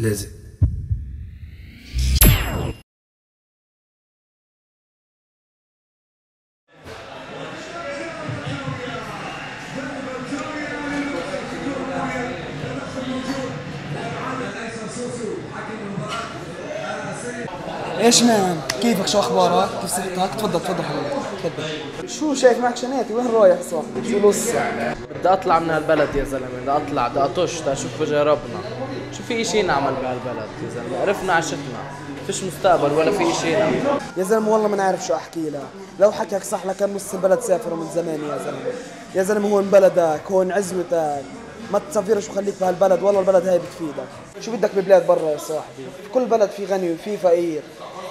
لازم. ايش مان؟ كيفك؟ شو اخبارك؟ كيف صحتك؟ تفضل تفضل حبيبي تفضل. شو شايف معك شناتي؟ وين رايح صاحبي؟ شو القصة؟ بدي اطلع من هالبلد يا زلمه، بدي اطلع، بدي اطش، بدي اشوف وجه ربنا. شو في اشي نعمل بهالبلد يا زلمه؟ عرفنا عشتنا، فيش مستقبل ولا في اشي نعمل. يا زلمه والله ما نعرف شو احكي لك، لو حكيك صح لكان نص البلد سافروا من زمان يا زلمه. يا زلمه هون بلدك، هون عزوتك، ما تسافرش وخليك بهالبلد، والله البلد هاي بتفيدك. شو بدك ببلاد برا يا صاحبي؟ في كل بلد في غني وفي فقير.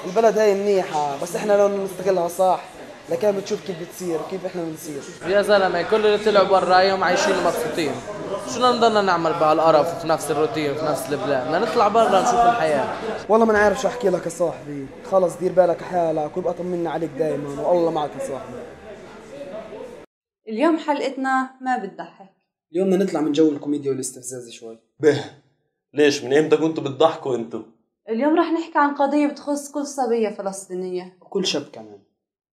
البلد هاي منيحه بس احنا لو نستغلها صح لكان بتشوف كيف بتصير وكيف احنا بنصير. يا زلمه كل اللي طلعوا برا يوم عايشين مبسوطين، شو بدنا نضلنا نعمل بهالقرف وفي نفس الروتين وفي نفس البلاد؟ بدنا نطلع برا نشوف الحياه. والله ما نعرف شو احكي لك يا صاحبي، خلص دير بالك حالك وابقى طمنا عليك دايما والله معك يا صاحبي. اليوم حلقتنا ما بتضحك. اليوم بدنا نطلع من جو الكوميديا والاستفزاز شوي. به ليش من امتى كنتوا بتضحكوا انتوا؟ اليوم رح نحكي عن قضية بتخص كل صبية فلسطينية وكل شاب كمان.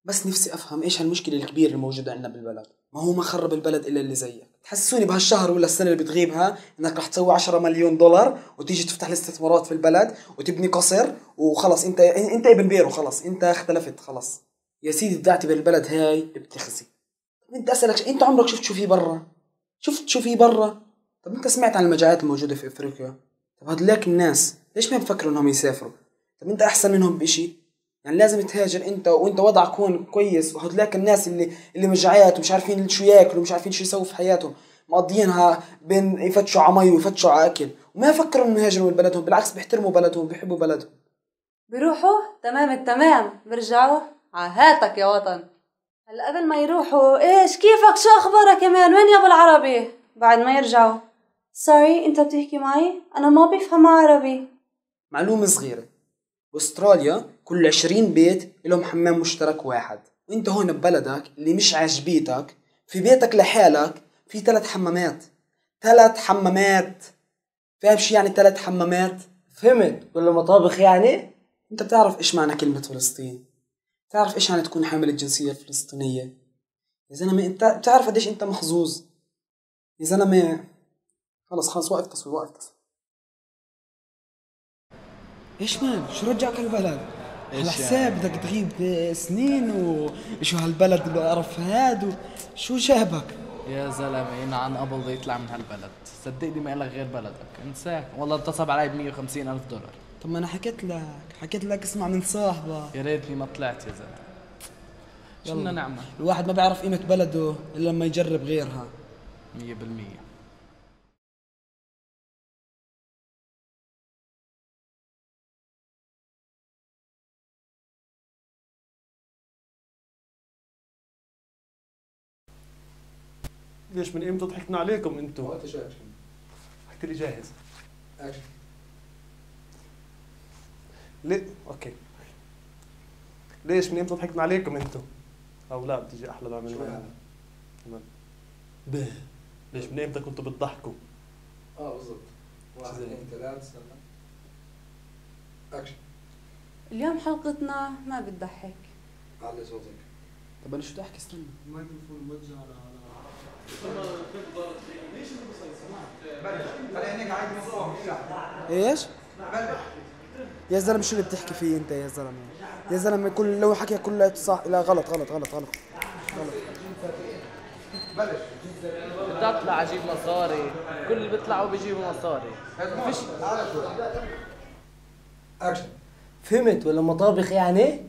بس نفسي افهم ايش هالمشكله الكبيره الموجوده عندنا بالبلد. ما هو ما خرب البلد الا اللي زيك. تحسسوني بهالشهر ولا السنه اللي بتغيبها انك رح تسوي 10 مليون دولار وتيجي تفتح الاستثمارات في البلد وتبني قصر وخلص انت ابن بيرو، خلص انت اختلفت خلص. يا سيدي بتعتبر البلد هاي بتخزي. طب انت اسالك انت عمرك شفت شو في برا؟ شفت شو في برا؟ طب انت سمعت عن المجاعات الموجوده في افريقيا؟ طب هدلاك الناس ليش ما بفكروا انهم يسافروا؟ طب انت احسن منهم بشيء؟ يعني لازم تهاجر انت وانت وضعك هون كويس، وهدلاك الناس اللي مجاعات ومش عارفين شو ياكلوا ومش عارفين شو يسووا في حياتهم، مقضيينها بين يفتشوا على مي ويفتشوا على اكل، وما يفكروا انه يهاجروا من بلدهم، بالعكس بيحترموا بلدهم بيحبوا بلدهم. بيروحوا تمام التمام، بيرجعوا عهاتك يا وطن. هلا قبل ما يروحوا ايش كيفك شو اخبارك كمان وين يا ابو العربي؟ بعد ما يرجعوا سوري انت بتحكي معي؟ انا ما بفهم عربي. معلومة صغيرة، باستراليا كل 20 بيت لهم حمام مشترك واحد، وانت هون ببلدك اللي مش عاجبيتك في بيتك لحالك في 3 حمامات. 3 حمامات، فاهم شي يعني 3 حمامات؟ فهمت ولا مطابخ يعني؟ انت بتعرف ايش معنى كلمة فلسطين؟ بتعرف ايش يعني تكون حامل الجنسية الفلسطينية؟ يا زلمة انت بتعرف قديش انت محظوظ؟ يا زلمة خلص وقف تصوير وقف تصوير. ايش مان؟ شو رجعك البلد؟ على حساب بدك تغيب سنين وشو هالبلد القرف هاد شو جابك؟ يا زلمه ينعن قبل بده يطلع من هالبلد، صدقني ما لك غير بلدك، انساك والله اتصل علي ب 150 ألف دولار. طب ما انا حكيت لك اسمع من صاحبك. يا ريتني ما طلعت يا زلمه. شو بدنا نعمل؟ الواحد ما بيعرف قيمة بلده الا لما يجرب غيرها. 100%. ليش من امتى ضحكنا عليكم انتوا؟ وقت جاي حكيت لي جاهز. اكشن. ليه؟ اوكي. ليش من امتى ضحكنا عليكم انتوا؟ او لا بتجي احلى بعمل معها. تمام. به ليش من امتى كنتوا بتضحكوا؟ بالضبط. 1 2 3 استنى. اكشن. اليوم حلقتنا ما بتضحك. علي صوتك. طب انا شو بدي احكي؟ استنى. الميكروفون موجه على خليني قاعد نصور. ايش؟ يا زلمه شو اللي بتحكي فيه انت يا زلمه؟ يا زلمه كل لو حكي كله صح. لا غلط غلط غلط غلط غلط. بلش. بدي اطلع اجيب مصاري، كل اللي بيطلعوا بيجيبوا مصاري. فيش اكشن. فهمت ولا مطابخ يعني؟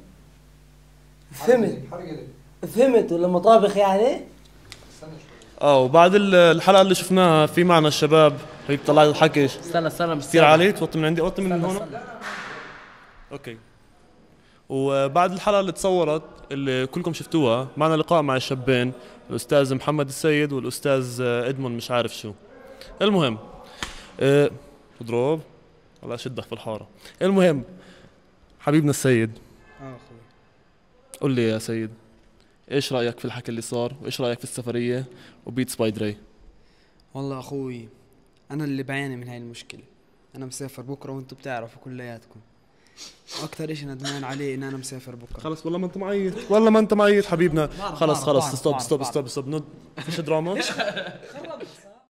فهمت حرق فهمت ولا مطابخ يعني؟ وبعد الحلقه اللي شفناها في معنا الشباب هيك طلع الحكيش استنى مش كثير عالي. توطي من عندي، اوطي من هون. اوكي. وبعد الحلقه اللي تصورت اللي كلكم شفتوها معنا لقاء مع الشابين الاستاذ محمد السيد والاستاذ ادمون مش عارف شو. المهم اضرب والله شدك في الحاره. المهم حبيبنا السيد، اخوي قل لي يا سيد ايش رايك في الحكي اللي صار وايش رايك في السفريه وبيتس باي دري؟ والله اخوي انا اللي بعاني من هاي المشكله، انا مسافر بكره وانتم بتعرفوا كلياتكم. واكثر اشي ندمان عليه ان انا مسافر بكره. خلص والله ما انت معيط، والله ما انت معيط حبيبنا. خلص بعرف، ستوب بعرف. ستوب ستوب ستوب. فيش دراما.